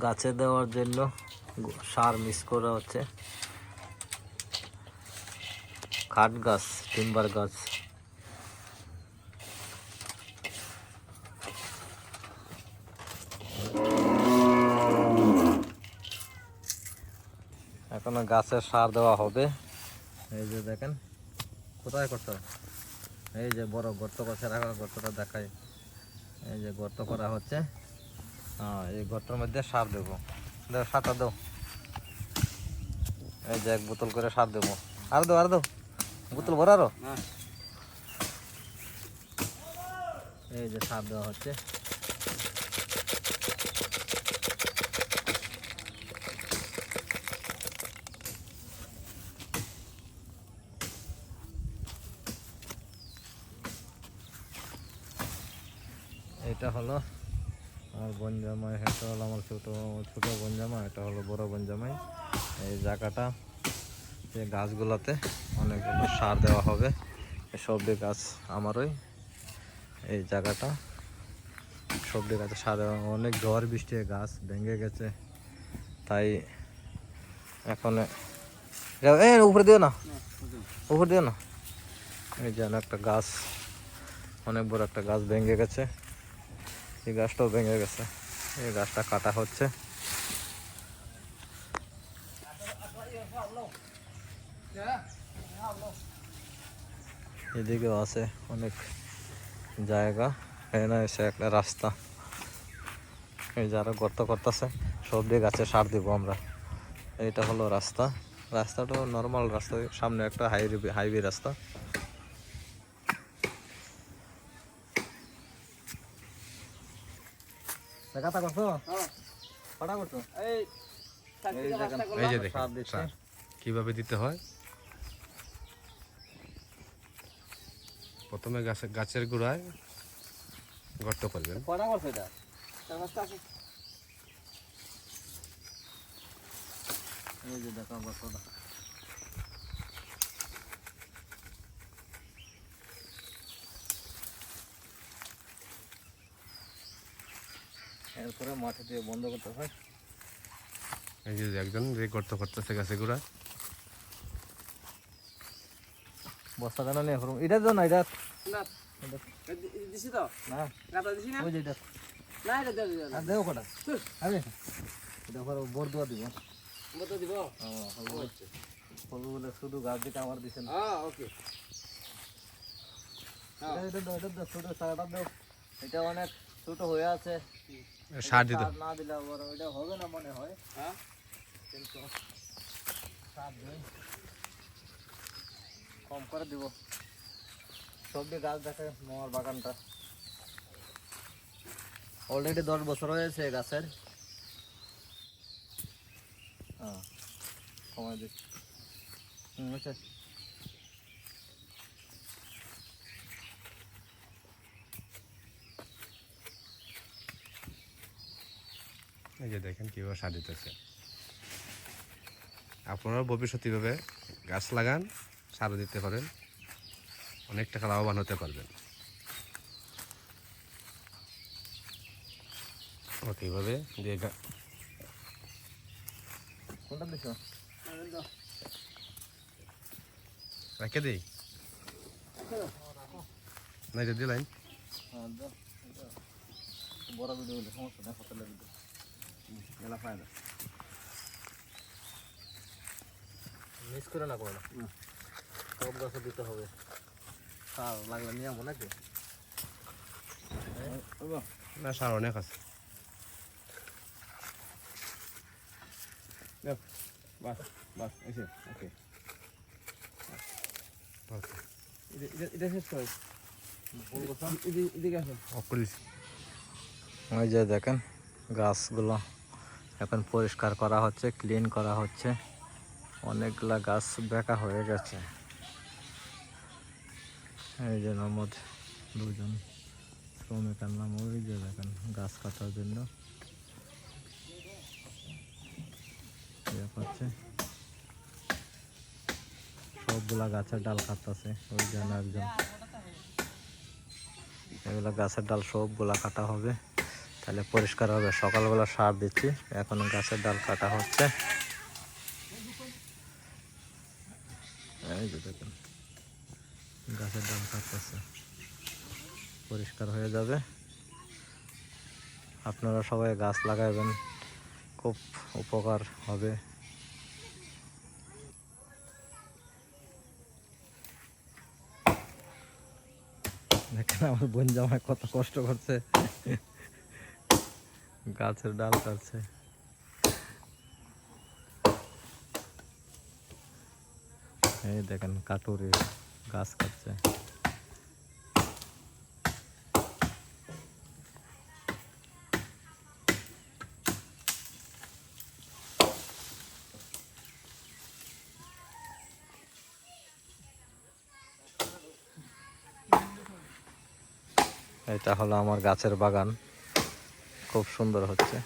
গাছে দেওয়ার জন্য সার মিক্স করা হচ্ছে। কাঠ গাছ, টিম্বার গাছ। এখনো গাছের সার দেওয়া হবে। এই যে দেখেন কোথায় করতে হবে, এই যে বড় গর্ত করছে, গর্তটা দেখায়। এই যে গর্ত করা হচ্ছে, এই গর্তের মধ্যে সার দেবো। দাও সারটা দাও, এই যে 1 বোতল করে সার দেবো। আর দাও বোতল ভরা আরো। এই যে সার দেওয়া হচ্ছে। এটা হলো আমার বোন জামাই, এটা হলো আমার ছোট বোন জামাই, এটা হলো বড় বোন জামাই। এই জায়গাটা, এই গাছগুলোতে অনেকগুলো সার দেওয়া হবে। সবজি গাছ আমারই। এই জায়গাটা সবজি গাছে সার দেওয়া, অনেক ঝড় বৃষ্টি গাছ ভেঙে গেছে, তাই এখন উপরে দিও না, উপরে দিও না। এই যেন একটা গাছ, অনেক বড় একটা গাছ ভেঙে গেছে, এই গাছটাও ভেঙে গেছে। এই গাছটা কাটা হচ্ছে। এদিকেও আছে অনেক জায়গা, এখানে এসে একটা রাস্তা। এই যারা গর্ত করতেছে সবজি গাছে সার দিব আমরা। এইটা হলো রাস্তা, রাস্তাটা নর্মাল রাস্তা, সামনে একটা হাইওয়ে রাস্তা। এই যে দেখেন সার কিভাবে দিতে হয়। প্রথমে গাছের গোড়ায় গর্ত করবেন। এই যে দেখো গর্তটা, এরপরে মাটি দিয়ে বন্ধ করতে হয়। এই যে একজন যে গর্ত করতেছে গাছের গোড়ায়। বস্তা কেন নিয়ে করুন, এটা তো না, এটা দিছি তো না, গাতা দিছি না, ওই যে এটা না এটা দাও আর দেও কটা আরে এটা পরে বোর দোয়া দিব। মত দিব। বলে শুধু গাছ দিতে আমার দিছেন। হ্যাঁ ওকে, এটা দাও, এটা দাও, ছোট সারাটা দাও। এটা অনেক ছোট হয়ে আছে, সার দিতে না দিলে আবার ওইটা হবে না মনে হয়। হ্যাঁ কিন্তু সার দেই, কম করে দিব। সবজি গাছ দেখে মোর বাগানটা অলরেডি 10 বছর হয়েছে গাছের। হ্যাঁ কমাই দিচ্ছি। আচ্ছা এই যে দেখেন কিভাবে সার দিতেছে। আপনারা ভবিষ্যতে এভাবে গাছ লাগান, সার দিতে পারেন, অনেক টাকা লাভবান হতে পারবেন। ওকে এইভাবে দিয়ে কোনটা দিছো? রেখে দিই না, এটা দিলাম। হ্যাঁ দাও, বড় ভিডিও হলে সমস্যা নেই, হোটেলের ভিডিও এলা ফায়দা মিস করে না, করে না, সব গাছে দিতে হবে। সার লাগলে নিয়ে যাবো নাকি? না সার অনেক আছে। বাস বাস এসে ওকে। এটা শেষ করে এদিকে আসো। অফ করে দিছি। ওই যে দেখেন গাছগুলো এখন পরিষ্কার করা হচ্ছে, ক্লিন করা হচ্ছে। অনেকগুলা গাছ বেঁকা হয়ে গেছে। এই যে নমদ দুজন শ্রমিক আনলাম, ওই যে দেখেন গাছ কাটার জন্য ইয়ে করছে। সবগুলা গাছের ডাল কাটতেছে, ওই জন্য একজন। এগুলা গাছের ডাল সবগুলা কাটা হবে, তাহলে পরিষ্কার হবে। সকালবেলা সার দিচ্ছি, এখন গাছের ডাল কাটা হচ্ছে। এই যে দেখুন গাছের ডাল কাটতেছে, পরিষ্কার হয়ে যাবে। আপনারা সবাই গাছ লাগাবেন, খুব উপকার হবে। দেখেন আমার বোন জামাই কত কষ্ট করছে, গাছের ডাল কাটছে। এই দেখেন কাটুরি গাছ কাটছে। এটা হলো আমার গাছের বাগান, খুব সুন্দর হচ্ছে।